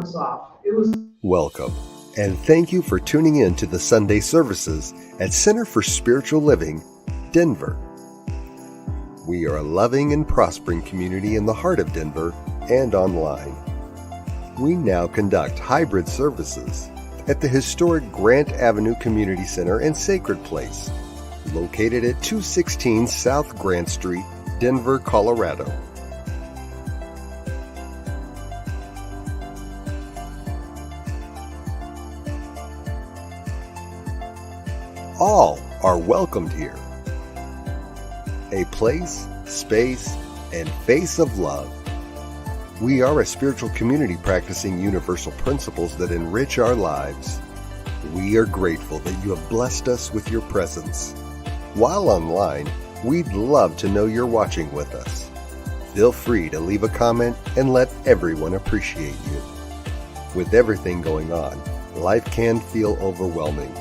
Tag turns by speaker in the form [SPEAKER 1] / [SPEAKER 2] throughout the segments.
[SPEAKER 1] off. It was
[SPEAKER 2] Welcome, and thank you for tuning in to the Sunday services at Center for Spiritual Living, Denver. We are a loving and prospering community in the heart of Denver and online. We now conduct hybrid services at the historic Grant Avenue Community Center and Sacred Place, located at 216 South Grant Street, Denver, Colorado. All are welcomed here. A place, space, and face of love. We are a spiritual community practicing universal principles that enrich our lives. We are grateful that you have blessed us with your presence. While online, we'd love to know you're watching with us. Feel free to leave a comment and let everyone appreciate you. With everything going on, life can feel overwhelming.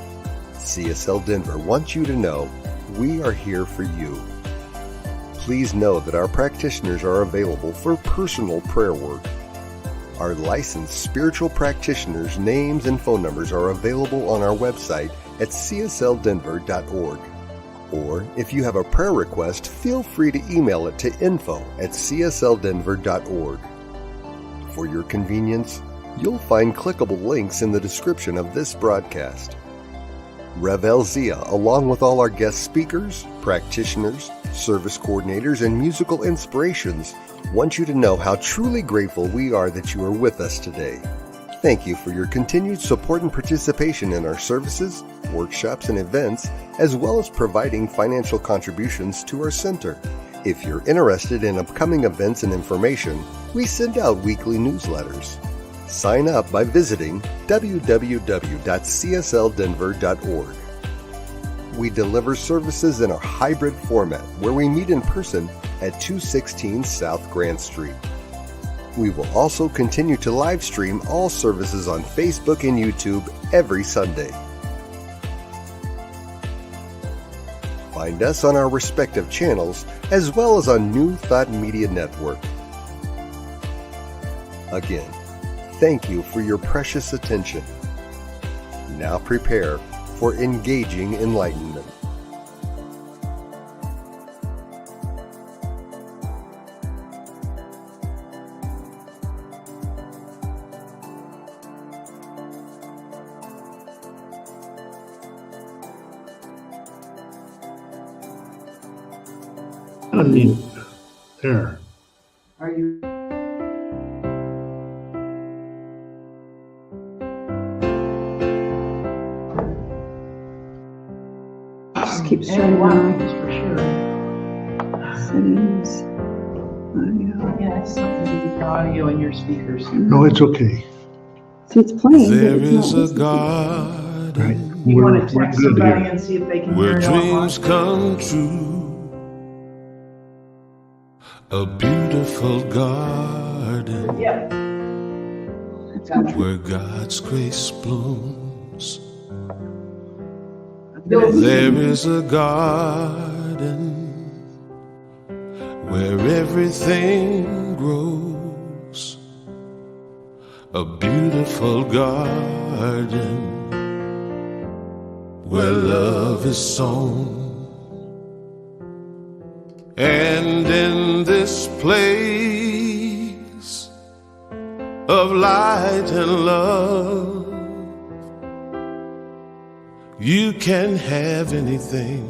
[SPEAKER 2] CSL Denver wants you to know we are here for you. Please know that our practitioners are available for personal prayer work. Our licensed spiritual practitioners' names and phone numbers are available on our website at csldenver.org. Or if you have a prayer request, feel free to email it to info@csldenver.org. For your convenience, you'll find clickable links in the description of this broadcast. Rev El Zia, along with all our guest speakers, practitioners, service coordinators, and musical inspirations, want you to know how truly grateful we are that you are with us today. Thank you for your continued support and participation in our services, workshops, and events, as well as providing financial contributions to our center. If you're interested in upcoming events and information, we send out weekly newsletters. Sign up by visiting www.csldenver.org. We deliver services in a hybrid format where we meet in person at 216 South Grant Street. We will also continue to live stream all services on Facebook and YouTube every Sunday. Find us on our respective channels as well as on New Thought Media Network. Again, thank you for your precious attention. Now prepare for engaging enlightenment.
[SPEAKER 3] There.
[SPEAKER 1] Are you?
[SPEAKER 4] Just keep
[SPEAKER 1] Eddie
[SPEAKER 4] shutting
[SPEAKER 1] Watkins
[SPEAKER 4] off
[SPEAKER 1] for sure.
[SPEAKER 4] settings.
[SPEAKER 1] Yeah, it's something to do with the audio in your speakers.
[SPEAKER 3] No, it's okay.
[SPEAKER 4] See, it's playing. but
[SPEAKER 5] There
[SPEAKER 4] it's
[SPEAKER 5] is
[SPEAKER 4] not
[SPEAKER 5] a
[SPEAKER 4] listening.
[SPEAKER 5] garden
[SPEAKER 3] Right.
[SPEAKER 1] You want to
[SPEAKER 3] We're
[SPEAKER 1] text
[SPEAKER 3] good
[SPEAKER 1] somebody
[SPEAKER 3] here.
[SPEAKER 1] and see if they can
[SPEAKER 5] where
[SPEAKER 1] hear it
[SPEAKER 5] dreams
[SPEAKER 1] online?
[SPEAKER 5] come true. A beautiful garden
[SPEAKER 1] Yeah.
[SPEAKER 4] That's good.
[SPEAKER 5] where God's grace blooms.
[SPEAKER 1] You'll-
[SPEAKER 5] There is a garden where everything grows. A beautiful garden where love is sown. And in this place of light and love, you can have anything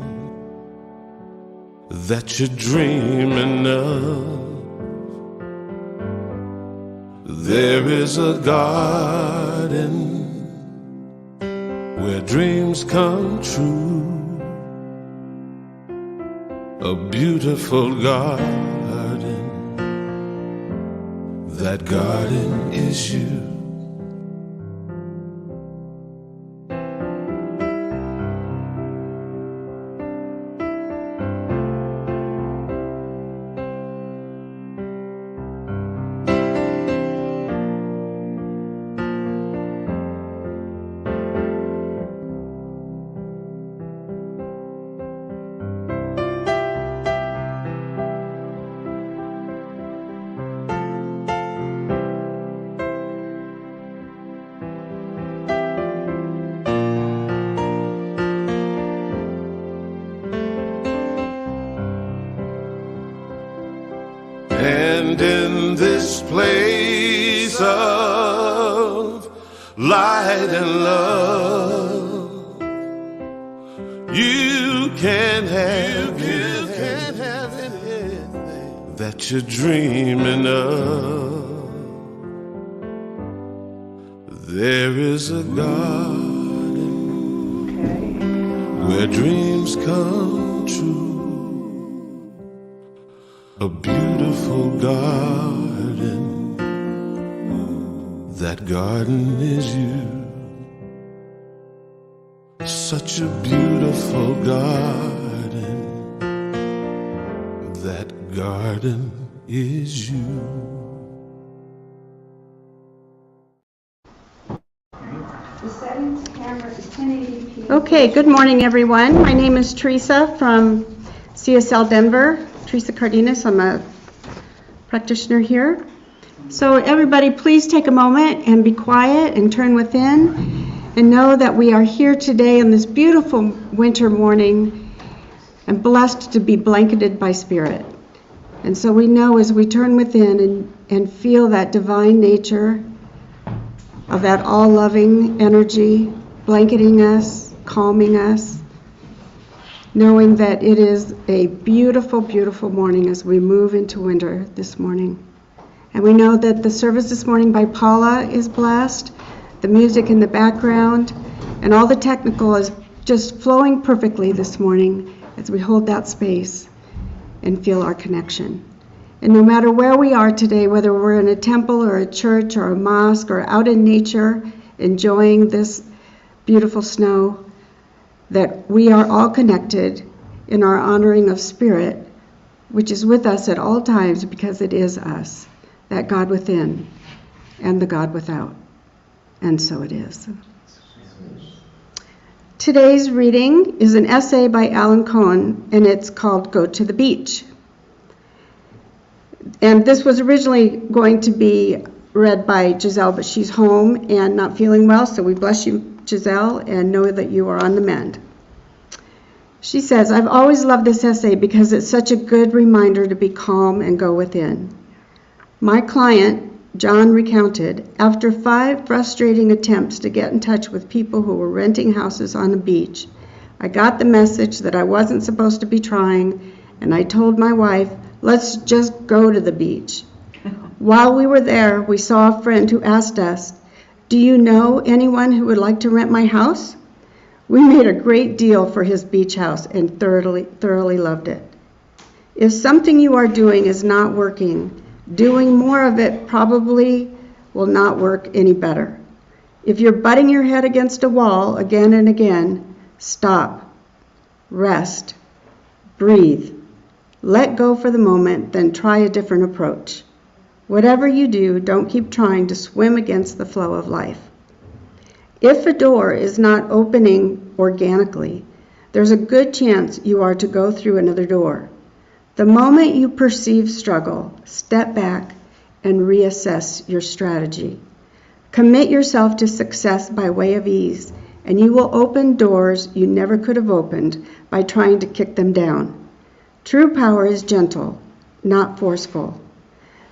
[SPEAKER 5] that you're dreaming of. There is a garden where dreams come true. A beautiful garden. That garden is you. light and love. You can't have anything that you're dreaming of. There is a garden where dreams come true, a beautiful garden. That garden is you. Such a beautiful garden. That garden is you.
[SPEAKER 4] Okay, good morning, everyone. My name is Teresa from CSL Denver, Teresa Cardenas. I'm a practitioner here. So everybody, please take a moment and be quiet and turn within and know that we are here today on this beautiful winter morning and blessed to be blanketed by Spirit. And so we know as we turn within and feel that divine nature of that all-loving energy blanketing us, calming us, knowing that it is a beautiful, beautiful morning as we move into winter this morning. And we know that the service this morning by Paula is blessed, the music in the background, and all the technical is just flowing perfectly this morning as we hold that space and feel our connection. And no matter where we are today, whether we're in a temple or a church or a mosque or out in nature enjoying this beautiful snow, that we are all connected in our honoring of Spirit, which is with us at all times because it is us, that God within and the God without. And so it is. Today's reading is an essay by Alan Cohen, and it's called Go to the Beach. And this was originally going to be read by Giselle, but she's home and not feeling well, so we bless you, Giselle, and know that you are on the mend. She says, I've always loved this essay because it's such a good reminder to be calm and go within. My client, John, recounted, after 5 frustrating attempts to get in touch with people who were renting houses on the beach, I got the message that I wasn't supposed to be trying, and I told my wife, let's just go to the beach. While we were there, we saw a friend who asked us, do you know anyone who would like to rent my house? We made a great deal for his beach house and thoroughly loved it. If something you are doing is not working, doing more of it probably will not work any better. If you're butting your head against a wall again and again, stop, rest, breathe, let go for the moment, then try a different approach. Whatever you do, don't keep trying to swim against the flow of life. If a door is not opening organically, there's a good chance you are to go through another door. The moment you perceive struggle, step back and reassess your strategy. Commit yourself to success by way of ease, and you will open doors you never could have opened by trying to kick them down. True power is gentle, not forceful.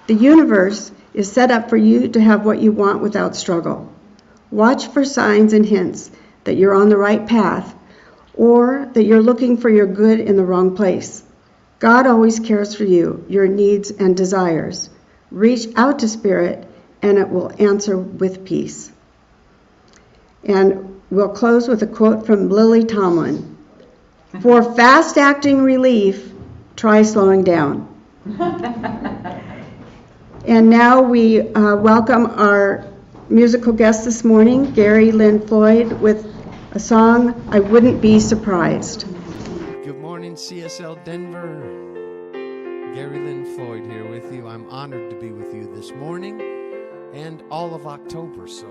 [SPEAKER 4] The universe is set up for you to have what you want without struggle. Watch for signs and hints that you're on the right path or that you're looking for your good in the wrong place. God always cares for you, your needs and desires. Reach out to Spirit and it will answer with peace. And we'll close with a quote from Lily Tomlin. For fast-acting relief, try slowing down. And now we welcome our musical guest this morning, Gary Lynn Floyd, with a song, I Wouldn't Be Surprised.
[SPEAKER 6] Good morning, CSL Denver. Gary Lynn Floyd here with you. I'm honored to be with you this morning and all of October, so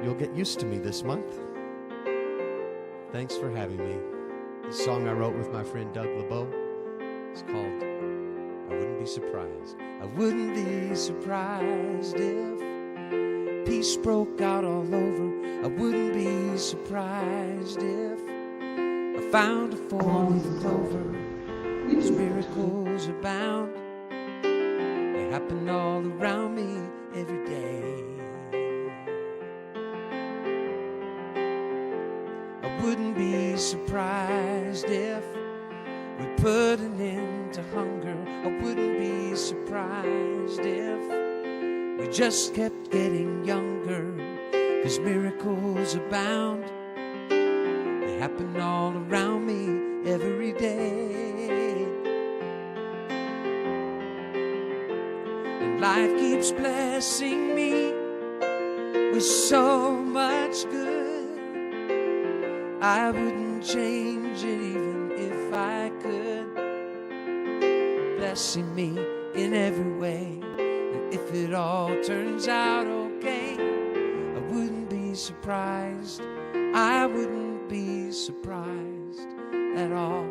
[SPEAKER 6] you'll get used to me this month. Thanks for having me. This song I wrote with my friend Doug LeBeau. It's called I Wouldn't Be Surprised. I wouldn't be surprised if peace broke out all over. I wouldn't be surprised if I found a 4-leaf clover. As miracles abound, they happen all around me every day.
[SPEAKER 5] wouldn't be surprised if we put an end to hunger. I wouldn't be surprised if we just kept getting younger, 'cause miracles abound. They happen all around me every day. And life keeps blessing me with so much good. I wouldn't change it even if I could. Blessing me in every way. And if it all turns out okay, I wouldn't be surprised. I wouldn't be surprised at all.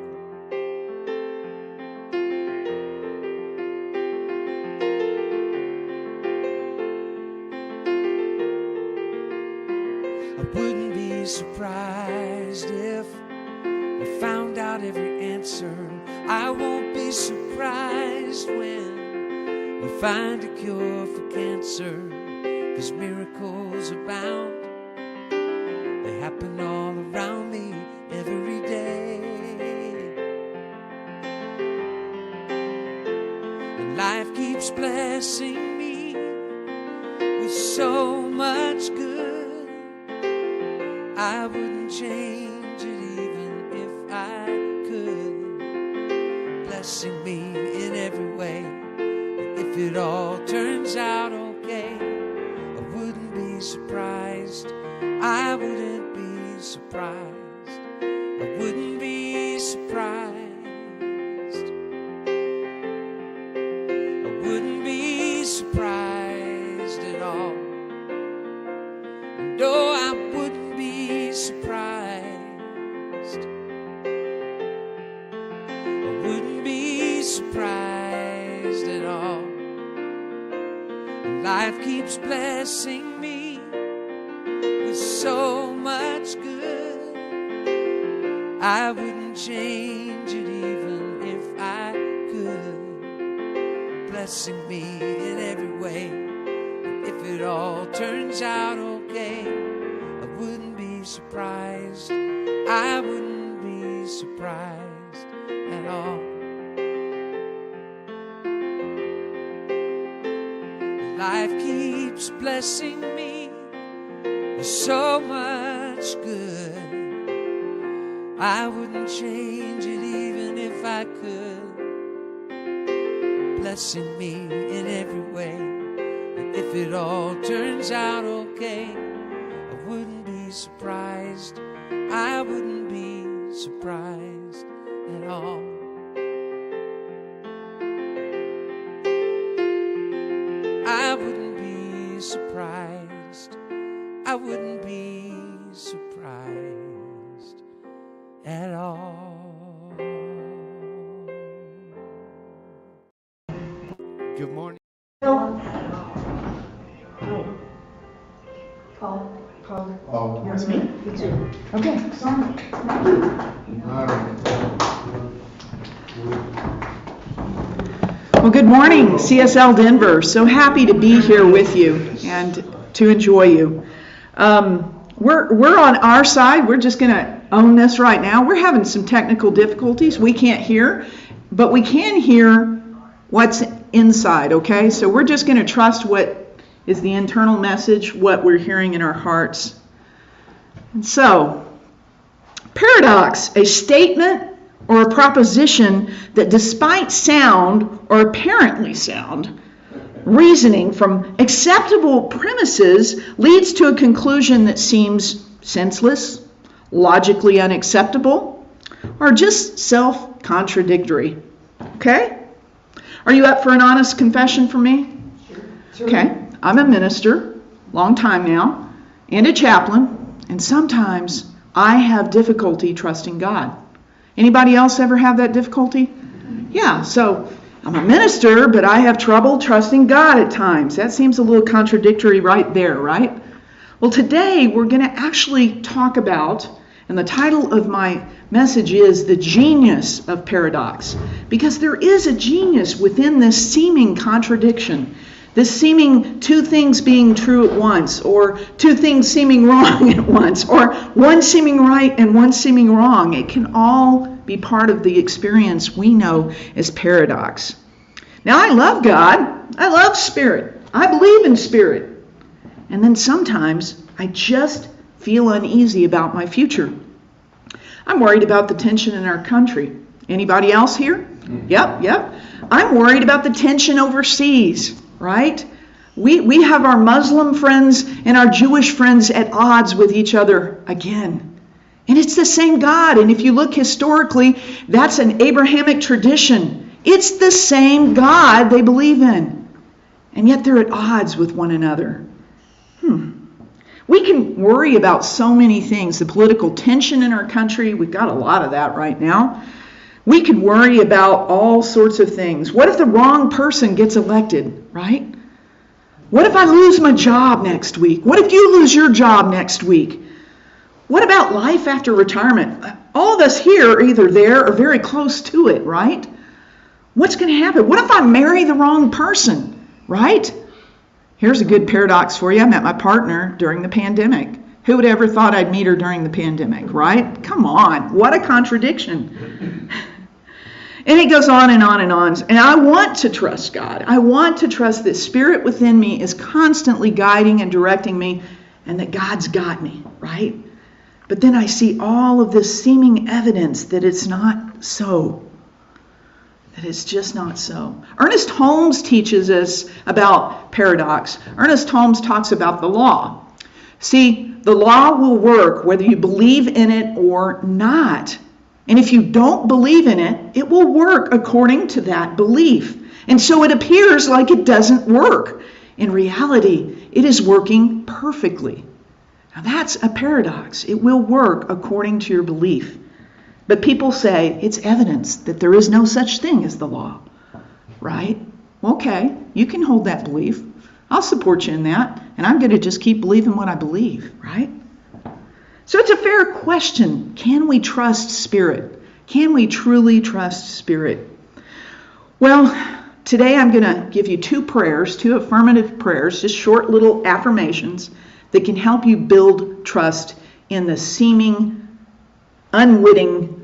[SPEAKER 5] I wouldn't be surprised if we found out every answer. I won't be surprised when we find a cure for cancer, 'cause miracles abound. They happen all around me every day. And life keeps blessing me with so much good. I wouldn't change it even if I could. Blessing me in every way. And if it all turns out okay, I wouldn't be surprised. I wouldn't be surprised. I wouldn't be surprised. I wouldn't be surprised at all. No, I wouldn't be surprised. I wouldn't be surprised at all. And life keeps blessing me with so much good. I wouldn't change it even if I could. Blessing me in every way. And if it all turns out okay, I wouldn't be surprised. I wouldn't be surprised at all. Life keeps blessing me with so much good. I wouldn't change it even if I could. Blessing me in every way. And if it all turns out okay, I wouldn't be surprised. I wouldn't be surprised at all. I wouldn't be surprised. I wouldn't be surprised at all.
[SPEAKER 6] Good morning.
[SPEAKER 3] Oh,
[SPEAKER 7] That's me? Okay, sorry. Well, good morning, CSL Denver. So happy to be here with you and to enjoy you. We're on our side. We're just going to own this right now. We're having some technical difficulties. We can't hear, but we can hear what's inside, okay? So we're just going to trust what is the internal message, what we're hearing in our hearts. And so, paradox, a statement or a proposition that despite sound or apparently sound reasoning from acceptable premises leads to a conclusion that seems senseless, logically unacceptable, or just self-contradictory. Okay? Are you up for an honest confession from me? Sure. Okay. I'm a minister, long time now, and a chaplain, and sometimes I have difficulty trusting God. Anybody else ever have that difficulty? Yeah, so I'm a minister, but I have trouble trusting God at times. That seems a little contradictory right there, right? Well, today we're going to actually talk about, and the title of my message is The Genius of Paradox, because there is a genius within this seeming contradiction. This seeming two things being true at once, or two things seeming wrong at once, or one seeming right and one seeming wrong. It can all be part of the experience we know as paradox. Now, I love God. I love spirit. I believe in spirit. And then sometimes I just feel uneasy about my future. I'm worried about the tension in our country. Anybody else here? Yep. I'm worried about the tension overseas, right? We have our Muslim friends and our Jewish friends at odds with each other again. And it's the same God. And if you look historically, that's an Abrahamic tradition. It's the same God they believe in. And yet they're at odds with one another. We can worry about so many things. The political tension in our country, we've got a lot of that right now. We could worry about all sorts of things. What if the wrong person gets elected, right? What if I lose my job next week? What if you lose your job next week? What about life after retirement? All of us here are either there or very close to it, right? What's going to happen? What if I marry the wrong person, right? Here's a good paradox for you. I met my partner during the pandemic. Who would ever thought I'd meet her during the pandemic, right? Come on, what a contradiction. And it goes on and on and on. And I want to trust God. I want to trust that Spirit within me is constantly guiding and directing me, and that God's got me, right? But then I see all of this seeming evidence that it's not so. That it's just not so. Ernest Holmes teaches us about paradox. Ernest Holmes talks about the law. See, the law will work whether you believe in it or not. And if you don't believe in it, it will work according to that belief. And so it appears like it doesn't work. In reality, it is working perfectly. Now that's a paradox. It will work according to your belief. But people say it's evidence that there is no such thing as the law, right? Okay, you can hold that belief. I'll support you in that, and I'm going to just keep believing what I believe, right? So it's a fair question. Can we trust Spirit? Can we truly trust Spirit? Well, today I'm going to give you two affirmative prayers, just short little affirmations that can help you build trust in the seeming, unwitting,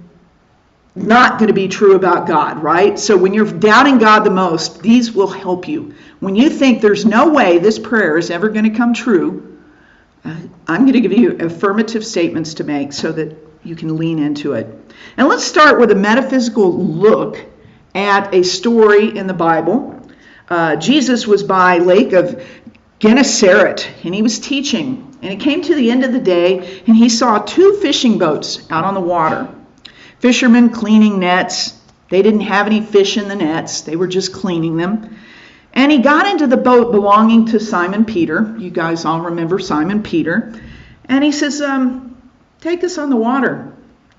[SPEAKER 7] not going to be true about God, right? So when you're doubting God the most, these will help you. When you think there's no way this prayer is ever going to come true, I'm going to give you affirmative statements to make so that you can lean into it. And let's start with a metaphysical look at a story in the Bible. Jesus was by Lake of Gennesaret, and he was teaching. And it came to the end of the day, and he saw two fishing boats out on the water. Fishermen cleaning nets. They didn't have any fish in the nets. They were just cleaning them. And he got into the boat belonging to Simon Peter. You guys all remember Simon Peter. And he says, take us on the water.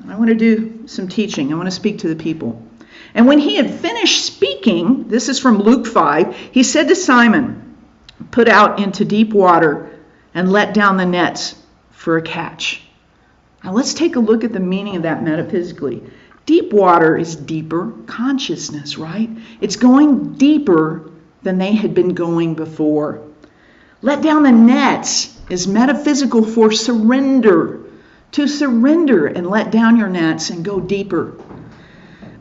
[SPEAKER 7] I want to do some teaching. I want to speak to the people. And when he had finished speaking, this is from Luke 5, he said to Simon, put out into deep water and let down the nets for a catch. Now let's take a look at the meaning of that metaphysically. Deep water is deeper consciousness, right? It's going deeper than they had been going before. Let down the nets is metaphysical for surrender. To surrender and let down your nets and go deeper.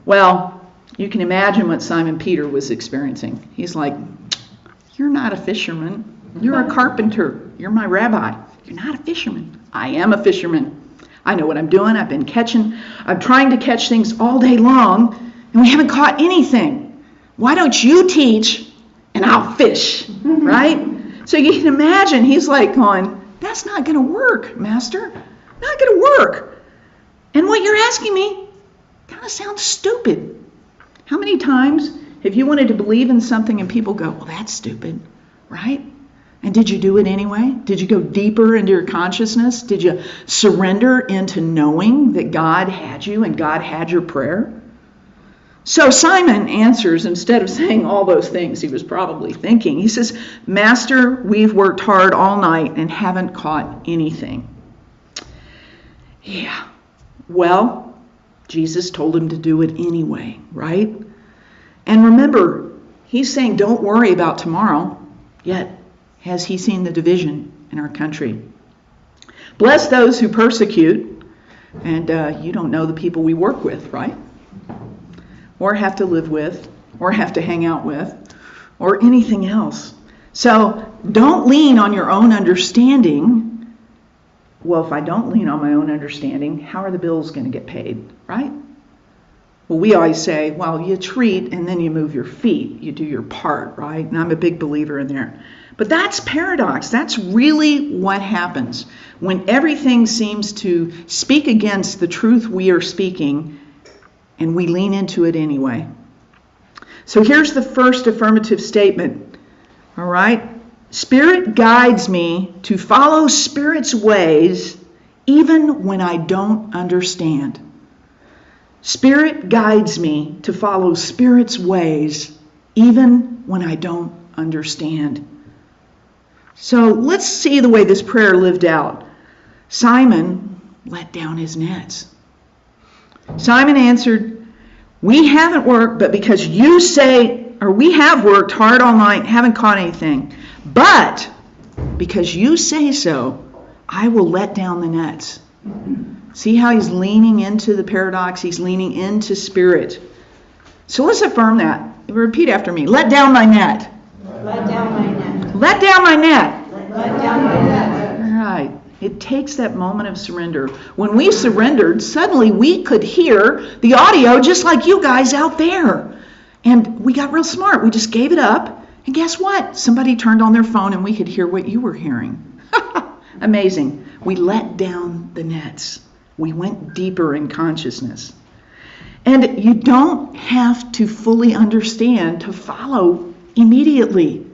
[SPEAKER 7] Well, you can imagine what Simon Peter was experiencing. He's like, you're not a fisherman. You're a carpenter. You're my rabbi. You're not a fisherman. I am a fisherman. I know what I'm doing. I'm trying to catch things all day long, and we haven't caught anything. Why don't you teach, and I'll fish, right? So you can imagine he's like going, that's not going to work, Master. Not going to work. And what you're asking me kind of sounds stupid. How many times have you wanted to believe in something and people go, well, that's stupid, right? And did you do it anyway? Did you go deeper into your consciousness? Did you surrender into knowing that God had you and God had your prayer? So Simon answers, instead of saying all those things he was probably thinking, he says, Master, we've worked hard all night and haven't caught anything. Yeah, well, Jesus told him to do it anyway, right? And remember, he's saying don't worry about tomorrow. Yet has he seen the division in our country. Bless those who persecute, and you don't know the people we work with, right? Or have to live with, or have to hang out with, or anything else. So don't lean on your own understanding. Well, if I don't lean on my own understanding, how are the bills going to get paid, right? Well, we always say, well, you treat and then you move your feet. You do your part, right? And I'm a big believer in there. But that's paradox. That's really what happens when everything seems to speak against the truth we are speaking, and we lean into it anyway. So here's the first affirmative statement. All right? Spirit guides me to follow Spirit's ways even when I don't understand. Spirit guides me to follow Spirit's ways even when I don't understand. So let's see the way this prayer lived out. Simon let down his nets. Simon answered, we haven't worked, but because you say, or we have worked hard all night, haven't caught anything. But because you say so, I will let down the nets. See how he's leaning into the paradox? He's leaning into Spirit. So let's affirm that. Repeat after me. Let down my net.
[SPEAKER 3] Let down my net.
[SPEAKER 7] Let down my net.
[SPEAKER 3] Let down my net.
[SPEAKER 7] All right. It takes that moment of surrender. When we surrendered, suddenly we could hear the audio just like you guys out there. And we got real smart. We just gave it up. And guess what? Somebody turned on their phone and we could hear what you were hearing. Amazing. We let down the nets. We went deeper in consciousness. And you don't have to fully understand to follow immediately.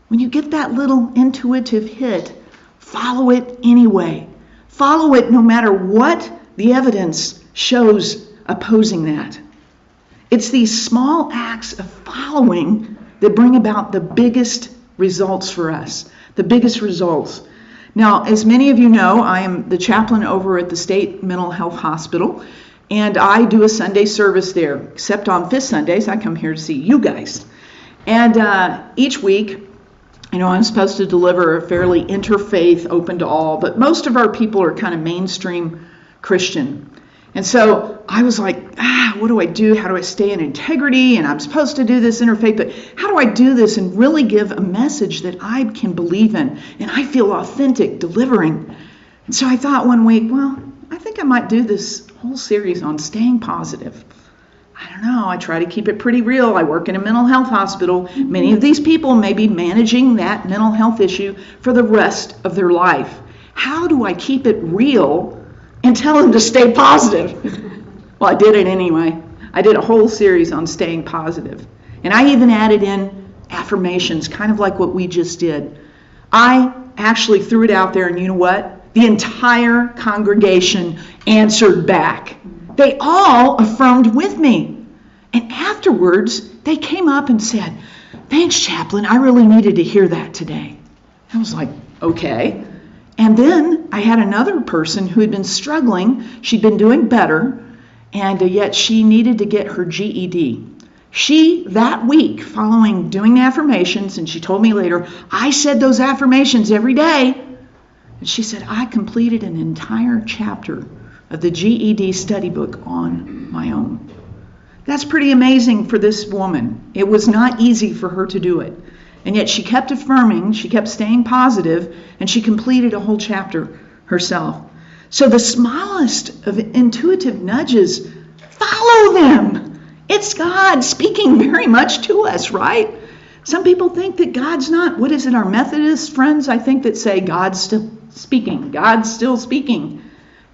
[SPEAKER 7] When you get that little intuitive hit, follow it anyway. Follow it no matter what the evidence shows opposing that. It's these small acts of following that bring about the biggest results for us. The biggest results. Now, as many of you know, I am the chaplain over at the State Mental Health Hospital, and I do a Sunday service there. Except on fifth Sundays, I come here to see you guys. And each week, I'm supposed to deliver a fairly interfaith, open to all, but most of our people are kind of mainstream Christian. And so I was like, what do I do? How do I stay in integrity? And I'm supposed to do this interfaith, but how do I do this and really give a message that I can believe in and I feel authentic delivering? And so I thought one week, I think I might do this whole series on staying positive. I don't know. I try to keep it pretty real. I work in a mental health hospital. Many of these people may be managing that mental health issue for the rest of their life. How do I keep it real and tell them to stay positive? Well, I did it anyway. I did a whole series on staying positive. And I even added in affirmations, kind of like what we just did. I actually threw it out there, and you know what? The entire congregation answered back. They all affirmed with me. And afterwards, they came up and said, thanks, Chaplain. I really needed to hear that today. I was like, okay. And then I had another person who had been struggling. She'd been doing better, and yet she needed to get her GED. She, that week, following doing the affirmations, and she told me later, I said those affirmations every day. And she said, I completed an entire chapter of the GED study book on my own. That's pretty amazing for this woman. It was not easy for her to do it. And yet she kept affirming, she kept staying positive, and she completed a whole chapter herself. So the smallest of intuitive nudges, follow them. It's God speaking very much to us, right? Some people think that God's not, what is it, our Methodist friends, I think, that say God's still speaking. God's still speaking.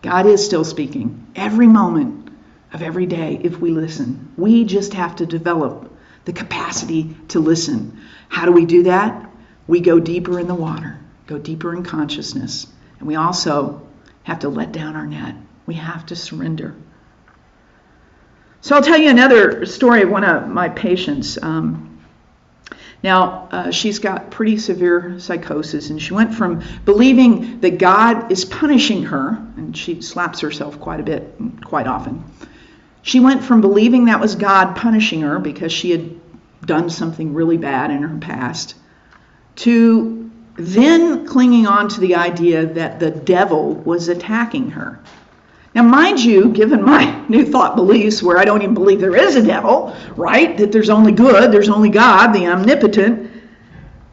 [SPEAKER 7] God is still speaking every moment of every day if we listen. We just have to develop the capacity to listen. How do we do that? We go deeper in the water, go deeper in consciousness, and we also have to let down our net. We have to surrender. So I'll tell you another story of one of my patients. Now, she's got pretty severe psychosis, and she went from believing that God is punishing her, and she slaps herself quite a bit, quite often. She went from believing that was God punishing her because she had done something really bad in her past, to then clinging on to the idea that the devil was attacking her. Now, mind you, given my new thought beliefs where I don't even believe there is a devil, right? That there's only good, there's only God, the omnipotent,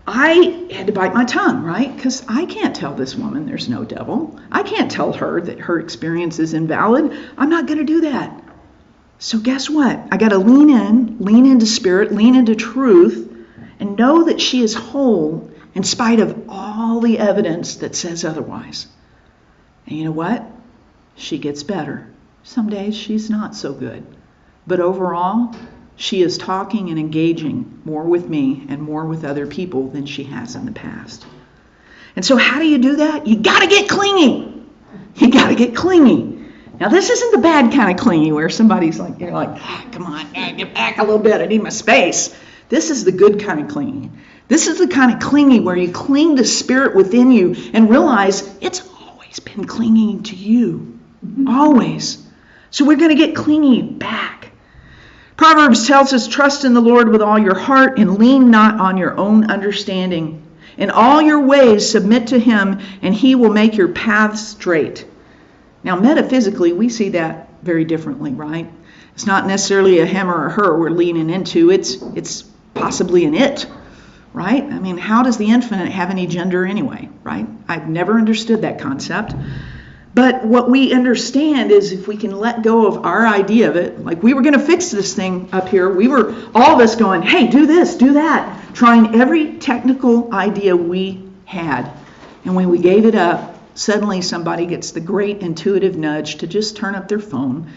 [SPEAKER 7] I had to bite my tongue, right? Because I can't tell this woman there's no devil. I can't tell her that her experience is invalid. I'm not going to do that. So guess what? I got to lean into spirit, lean into truth, and know that she is whole in spite of all the evidence that says otherwise. And you know what? She gets better. Some days she's not so good. But overall, she is talking and engaging more with me and more with other people than she has in the past. And so how do you do that? You got to get clingy. You got to get clingy. Now, this isn't the bad kind of clingy where somebody's like, you're like, come on, get back a little bit. I need my space. This is the good kind of clingy. This is the kind of clingy where you cling to spirit within you and realize it's always been clinging to you. Always. So we're going to get clingy back. Proverbs tells us, trust in the Lord with all your heart and lean not on your own understanding. In all your ways submit to him, and he will make your paths straight. Now, metaphysically, we see that very differently, right? It's not necessarily a him or a her we're leaning into. It's possibly an it, right? I mean, how does the infinite have any gender anyway, right? I've never understood that concept. But what we understand is if we can let go of our idea of it, like we were going to fix this thing up here, we were all of us going, hey, do this, do that, trying every technical idea we had. And when we gave it up, suddenly somebody gets the great intuitive nudge to just turn up their phone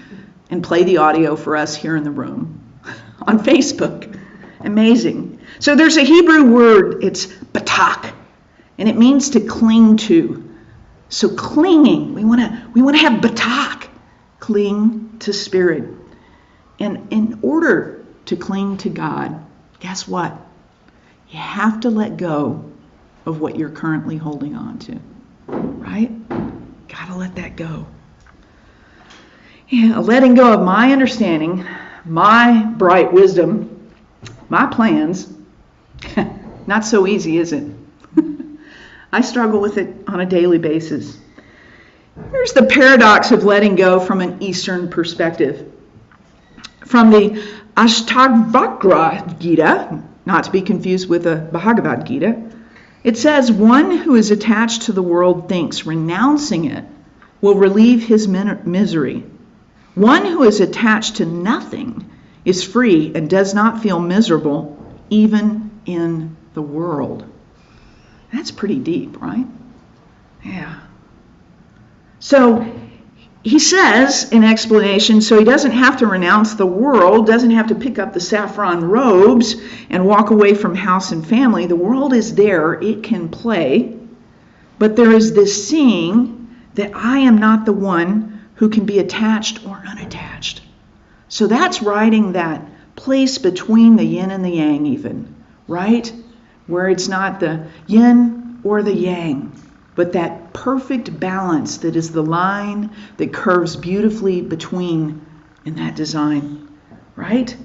[SPEAKER 7] and play the audio for us here in the room on Facebook. Amazing. So there's a Hebrew word, it's batak, and it means to cling to. So clinging, we want to have batak, cling to spirit. And in order to cling to God, guess what? You have to let go of what you're currently holding on to, right? Got to let that go. Yeah, letting go of my understanding, my bright wisdom, my plans. Not so easy, is it? I struggle with it on a daily basis. Here's the paradox of letting go from an Eastern perspective. From the Ashtavakra Gita, not to be confused with the Bhagavad Gita, it says, one who is attached to the world thinks renouncing it will relieve his misery. One who is attached to nothing is free and does not feel miserable even in the world. That's pretty deep, right? Yeah. So he says in explanation, so he doesn't have to renounce the world, doesn't have to pick up the saffron robes and walk away from house and family. The world is there, it can play, but there is this seeing that I am not the one who can be attached or unattached. So that's riding that place between the yin and the yang even, right? Where it's not the yin or the yang, but that perfect balance that is the line that curves beautifully between in that design, right?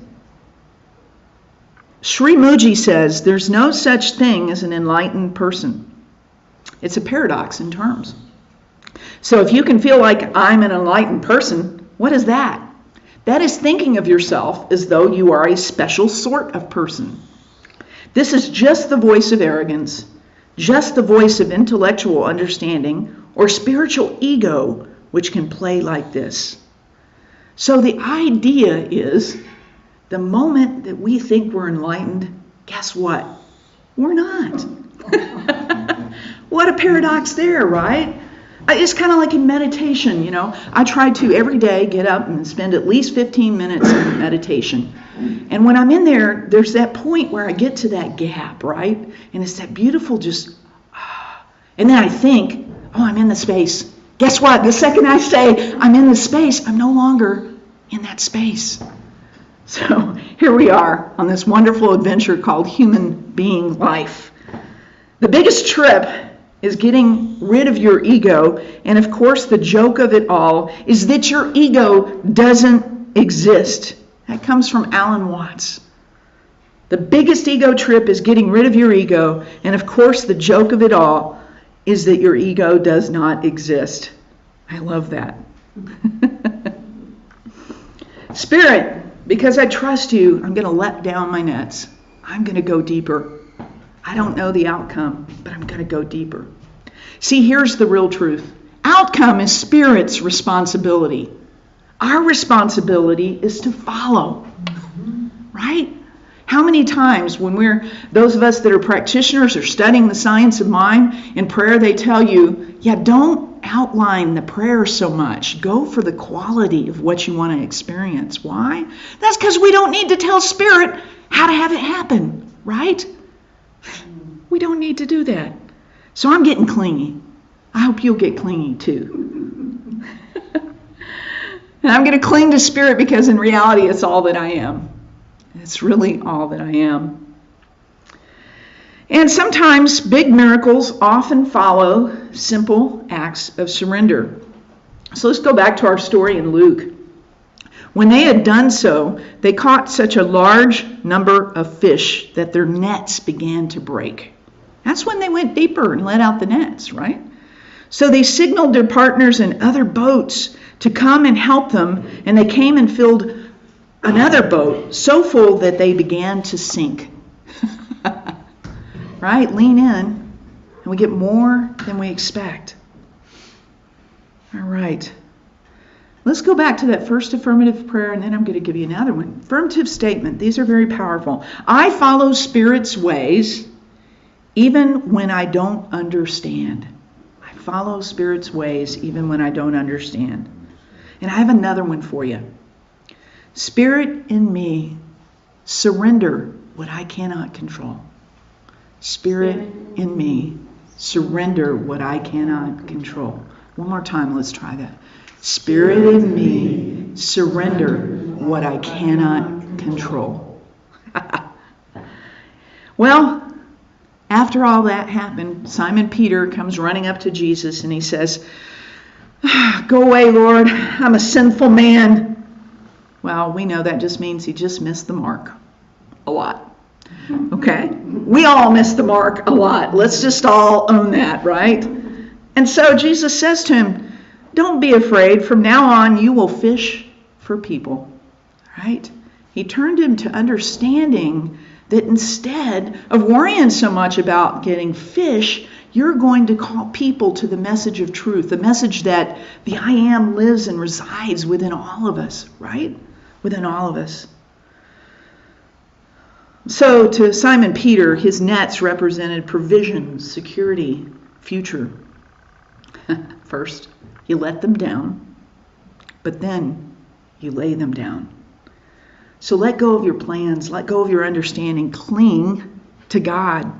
[SPEAKER 7] Sri Muji says, there's no such thing as an enlightened person. It's a paradox in terms. So if you can feel like I'm an enlightened person, what is that? That is thinking of yourself as though you are a special sort of person. This is just the voice of arrogance, just the voice of intellectual understanding or spiritual ego, which can play like this. So the idea is, the moment that we think we're enlightened, guess what? We're not. What a paradox there, right? It's kind of like in meditation, you know. I try to every day get up and spend at least 15 minutes in meditation. And when I'm in there, there's that point where I get to that gap, right? And it's that beautiful just, and then I think, oh, I'm in the space. Guess what? The second I say I'm in the space, I'm no longer in that space. So here we are on this wonderful adventure called human being life. The biggest trip is getting rid of your ego. And of course, the joke of it all is that your ego doesn't exist. That comes from Alan Watts. The biggest ego trip is getting rid of your ego. And of course, the joke of it all is that your ego does not exist. I love that. Spirit, because I trust you, I'm going to let down my nets. I'm going to go deeper. I don't know the outcome, but I'm going to go deeper. See, here's the real truth. Outcome is Spirit's responsibility. Our responsibility is to follow. Right? How many times when those of us that are practitioners or studying the science of mind in prayer, they tell you, yeah, don't outline the prayer so much. Go for the quality of what you want to experience. Why? That's because we don't need to tell Spirit how to have it happen, right? We don't need to do that. So I'm getting clingy. I hope you'll get clingy too. And I'm going to cling to Spirit because in reality it's all that I am. It's really all that I am. And sometimes big miracles often follow simple acts of surrender. So let's go back to our story in Luke. When they had done so, they caught such a large number of fish that their nets began to break. That's when they went deeper and let out the nets, right? So they signaled their partners in other boats to come and help them, and they came and filled another boat so full that they began to sink. Right? Lean in, and we get more than we expect. All right. Let's go back to that first affirmative prayer, and then I'm going to give you another one. Affirmative statement. These are very powerful. I follow Spirit's ways even when I don't understand. I follow Spirit's ways even when I don't understand. And I have another one for you. Spirit in me, surrender what I cannot control. Spirit in me, surrender what I cannot control. One more time, let's try that. Spirit in me, surrender what I cannot control. Well, after all that happened, Simon Peter comes running up to Jesus and he says, "Go away, Lord, I'm a sinful man." Well, we know that just means he just missed the mark a lot. Okay? We all miss the mark a lot. Let's just all own that, right? And so Jesus says to him, don't be afraid. From now on, you will fish for people. Right? He turned him to understanding that instead of worrying so much about getting fish, you're going to call people to the message of truth, the message that the I Am lives and resides within all of us, right? Within all of us. So to Simon Peter, his nets represented provision, security, future. First, you let them down, but then you lay them down. So let go of your plans, let go of your understanding, cling to God.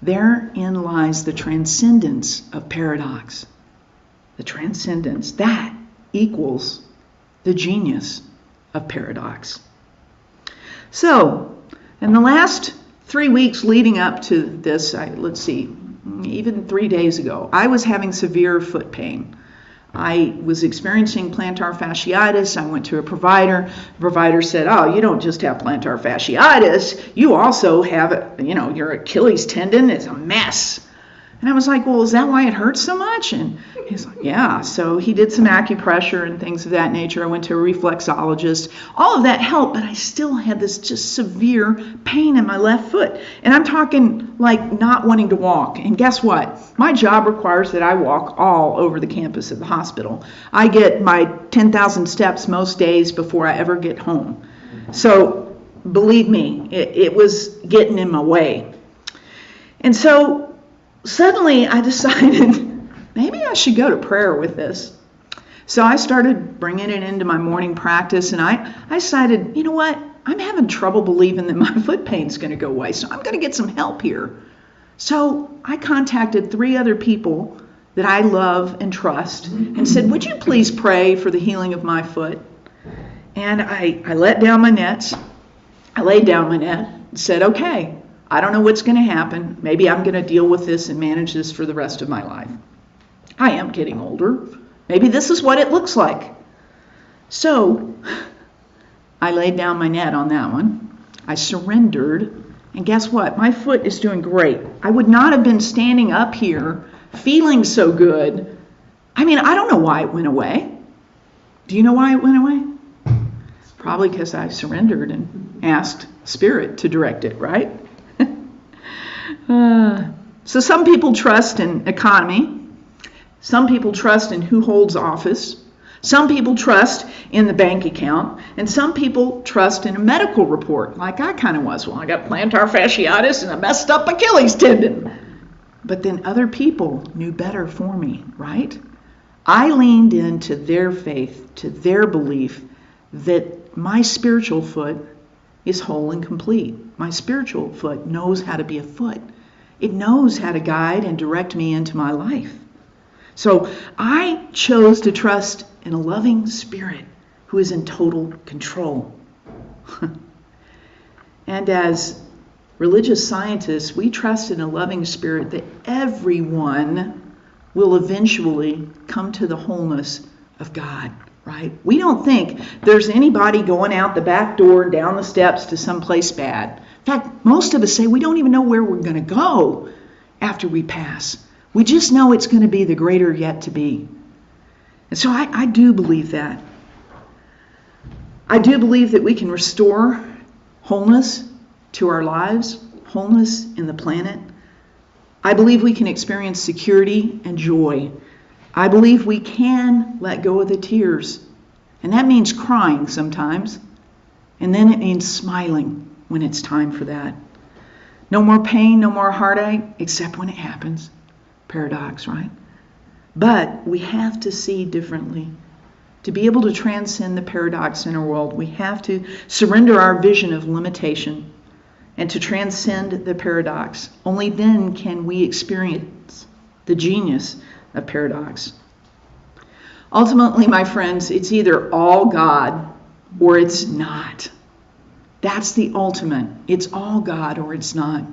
[SPEAKER 7] Therein lies the transcendence of paradox. The transcendence, that equals the genius of paradox. So, in the last 3 weeks leading up to this, even 3 days ago, I was having severe foot pain. I was experiencing plantar fasciitis. I went to a provider. The provider said, oh, you don't just have plantar fasciitis, you also have, your Achilles tendon is a mess. And I was like, well, is that why it hurts so much? And he's like, yeah. So he did some acupressure and things of that nature. I went to a reflexologist. All of that helped, but I still had this just severe pain in my left foot. And I'm talking like not wanting to walk. And guess what? My job requires that I walk all over the campus of the hospital. I get my 10,000 steps most days before I ever get home. So believe me, it was getting in my way. And so suddenly I decided maybe I should go to prayer with this. So I started bringing it into my morning practice, and I decided, you know what? I'm having trouble believing that my foot pain's going to go away, so I'm going to get some help here. So I contacted 3 other people that I love and trust and said, would you please pray for the healing of my foot? And I let down my nets. I laid down my net and said, okay, I don't know what's going to happen. Maybe I'm going to deal with this and manage this for the rest of my life. I am getting older. Maybe this is what it looks like. So I laid down my net on that one. I surrendered, and guess what? My foot is doing great. I would not have been standing up here feeling so good. I mean, I don't know why it went away. Do you know why it went away? Probably because I surrendered and asked Spirit to direct it, right? So some people trust in economy. Some people trust in who holds office. Some people trust in the bank account. And some people trust in a medical report, like I kind of was. Well, I got plantar fasciitis and a messed up Achilles tendon. But then other people knew better for me, right? I leaned into their faith, to their belief that my spiritual foot is whole and complete. My spiritual foot knows how to be a foot. It knows how to guide and direct me into my life. So I chose to trust in a loving Spirit who is in total control. And as religious scientists, we trust in a loving Spirit that everyone will eventually come to the wholeness of God, right? We don't think there's anybody going out the back door and down the steps to someplace bad. In fact, most of us say we don't even know where we're going to go after we pass. We just know it's going to be the greater yet to be. And so I do believe that. I do believe that we can restore wholeness to our lives, wholeness in the planet. I believe we can experience security and joy. I believe we can let go of the tears. And that means crying sometimes. And then it means smiling when it's time for that. No more pain, no more heartache, except when it happens. Paradox, right? But we have to see differently. To be able to transcend the paradox in our world, we have to surrender our vision of limitation and to transcend the paradox. Only then can we experience the genius of paradox. Ultimately, my friends, it's either all God or it's not. That's the ultimate. It's all God or it's not.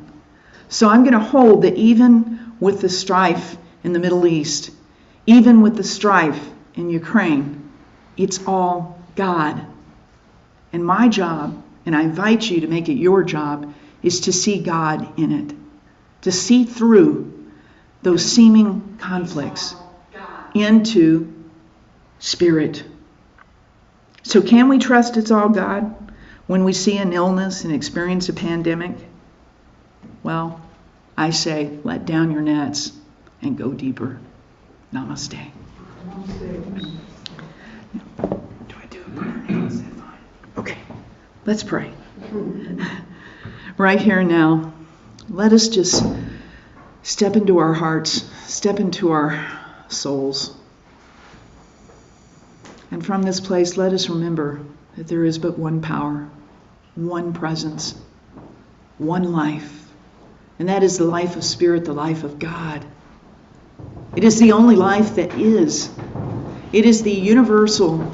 [SPEAKER 7] So I'm going to hold that even with the strife in the Middle East, even with the strife in Ukraine, it's all God. And my job, and I invite you to make it your job, is to see God in it. To see through those seeming conflicts into Spirit. So can we trust it's all God when we see an illness and experience a pandemic? Well, I say, let down your nets and go deeper. Namaste. Do I do a prayer now? Is that fine? Okay, let's pray. Right here and now, let us just step into our hearts, step into our souls. And from this place, let us remember that there is but one power, one presence, one life. And that is the life of Spirit, the life of God. It is the only life that is. It is the universal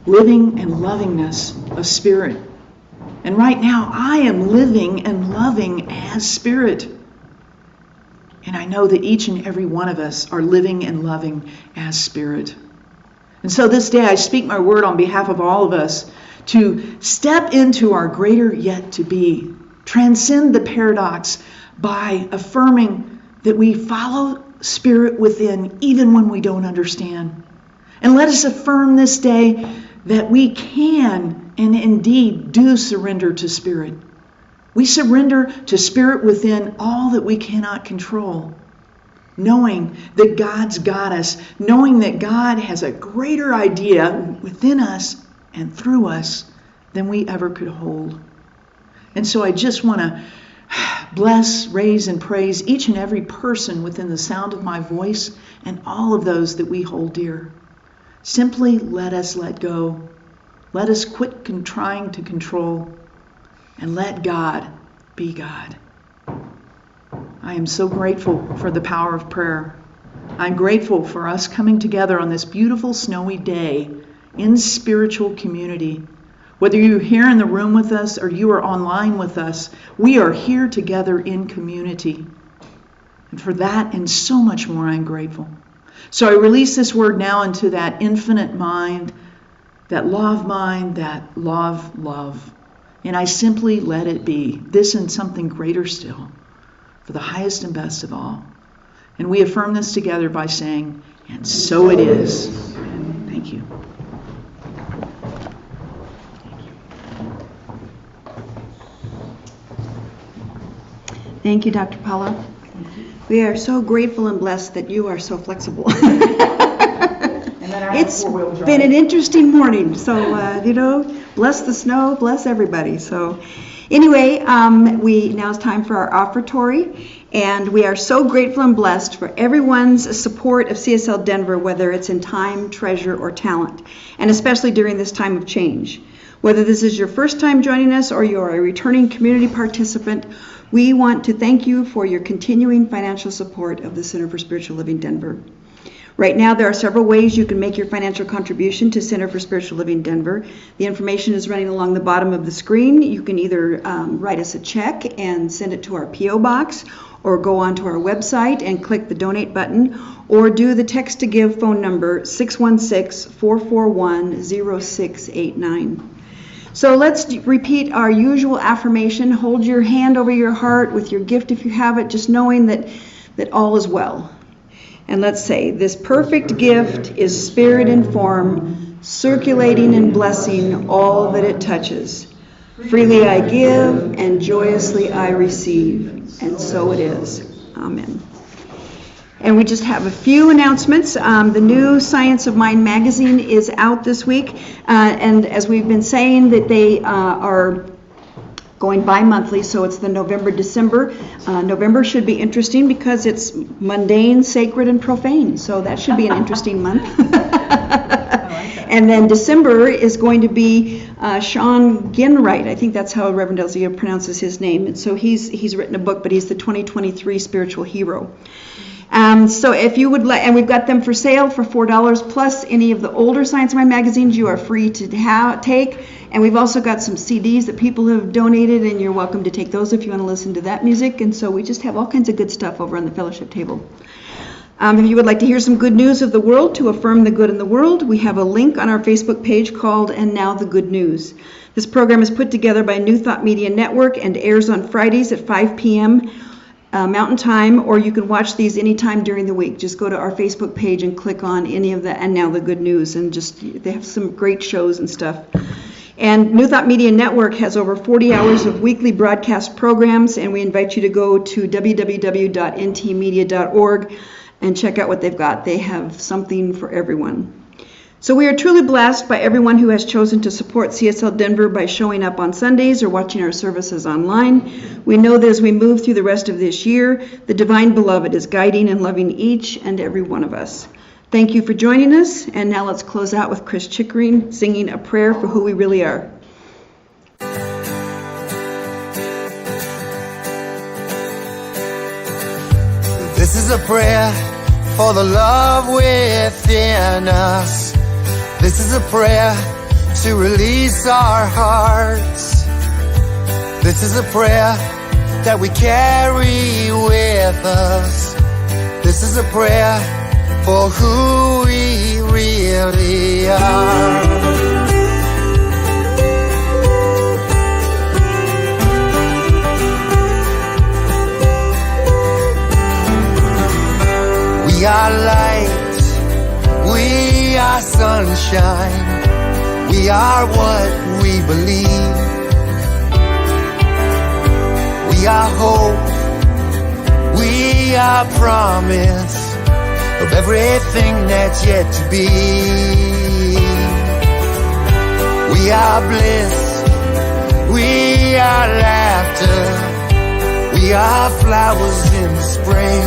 [SPEAKER 7] living and lovingness of Spirit. And right now, I am living and loving as Spirit. And I know that each and every one of us are living and loving as Spirit. And so this day, I speak my word on behalf of all of us to step into our greater yet to be. Transcend the paradox by affirming that we follow Spirit within even when we don't understand. And let us affirm this day that we can and indeed do surrender to Spirit. We surrender to Spirit within all that we cannot control, knowing that God's got us, knowing that God has a greater idea within us and through us than we ever could hold. And so I just want to bless, raise, and praise each and every person within the sound of my voice and all of those that we hold dear. Simply let us let go. Let us quit trying to control and let God be God. I am so grateful for the power of prayer. I'm grateful for us coming together on this beautiful snowy day in spiritual community. Whether you're here in the room with us or you are online with us, we are here together in community. And for that and so much more, I'm grateful. So I release this word now into that infinite mind, that law of mind, that law of love, And I simply let it be, this and something greater still, for the highest and best of all. And we affirm this together by saying, and so it is. Thank you.
[SPEAKER 4] Thank you, Dr. Paula. We are so grateful and blessed that you are so flexible. It's been an interesting morning, so, bless the snow, bless everybody. So anyway, now it's time for our offertory, and we are so grateful and blessed for everyone's support of CSL Denver, whether it's in time, treasure, or talent, and especially during this time of change. Whether this is your first time joining us or you're a returning community participant, we want to thank you for your continuing financial support of the Center for Spiritual Living Denver. Right now, there are several ways you can make your financial contribution to Center for Spiritual Living Denver. The information is running along the bottom of the screen. You can either write us a check and send it to our P.O. box, or go onto our website and click the donate button, or do the text to give phone number 616-441-0689. So let's repeat our usual affirmation. Hold your hand over your heart with your gift if you have it, just knowing that all is well. And let's say, this perfect gift is spirit in form, circulating and blessing all that it touches. Freely I give, and joyously I receive. And so it is. Amen. And we just have a few announcements. The new Science of Mind magazine is out this week. And as we've been saying, that they are going bi-monthly, so it's the November-December. November should be interesting because it's mundane, sacred, and profane. So that should be an interesting month. And then December is going to be Sean Ginwright. I think that's how Reverend Elzea pronounces his name. And so he's written a book, but he's the 2023 spiritual hero. So if you would like, and we've got them for sale for $4, plus any of the older Science of Mind magazines you are free to take. And we've also got some CDs that people have donated, and you're welcome to take those if you want to listen to that music. And so we just have all kinds of good stuff over on the fellowship table. If you would like to hear some good news of the world, to affirm the good in the world, we have a link on our Facebook page called And Now the Good News. This program is put together by New Thought Media Network and airs on Fridays at 5 p.m. Mountain Time, or you can watch these anytime during the week. Just go to our Facebook page and click on any of the And Now the Good News, and they have some great shows and stuff. And New Thought Media Network has over 40 hours of weekly broadcast programs, and we invite you to go to www.ntmedia.org and check out what they've got. They have something for everyone. So we are truly blessed by everyone who has chosen to support CSL Denver by showing up on Sundays or watching our services online. We know that as we move through the rest of this year, the Divine Beloved is guiding and loving each and every one of us. Thank you for joining us, and now let's close out with Chris Chickering singing a prayer for who we really are.
[SPEAKER 8] This is a prayer for the love within us. This is a prayer to release our hearts. This is a prayer that we carry with us. This is a prayer for who we really are. We are light, we are sunshine, we are what we believe. We are hope, we are promise of everything that's yet to be. We are bliss, we are laughter, we are flowers in the spring.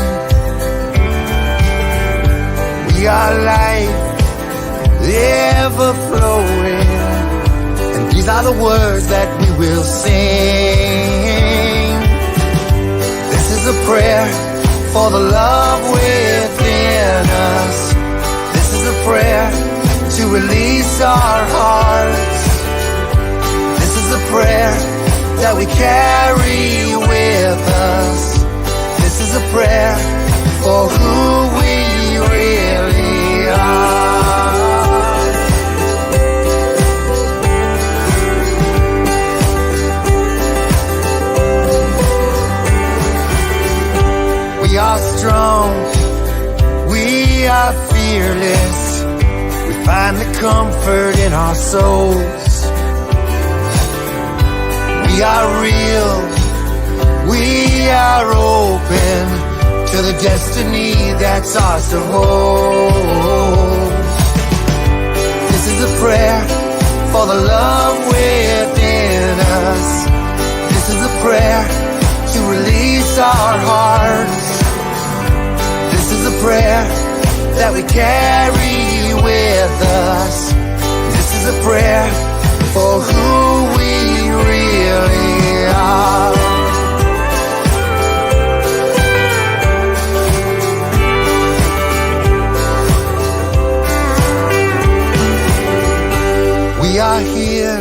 [SPEAKER 8] We are life, ever flowing, and these are the words that we will sing. This is a prayer for the love within us. This is a prayer to release our hearts. This is a prayer that we carry with us. This is a prayer for who we really are. fearless. We find the comfort in our souls. We are real. We are open to the destiny that's ours to hold. This is a prayer for the love within us. This is a prayer to release our hearts. This is a prayer that we carry with us. This is a prayer for who we really are. We are here,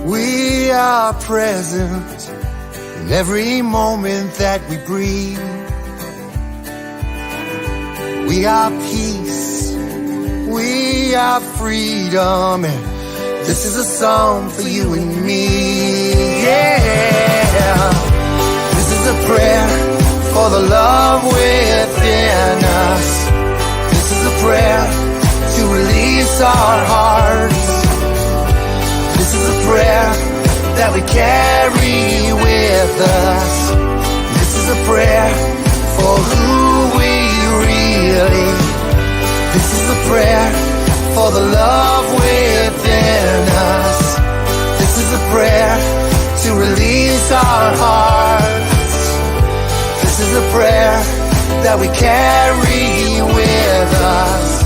[SPEAKER 8] we are present in every moment that we breathe. We are peace, we are freedom, and this is a song for you and me. Yeah, this is a prayer for the love within us. This is a prayer to release our hearts. This is a prayer that we carry with us. This is a prayer for who we really. This is a prayer for the love within us. This is a prayer to release our hearts. This is a prayer that we carry with us.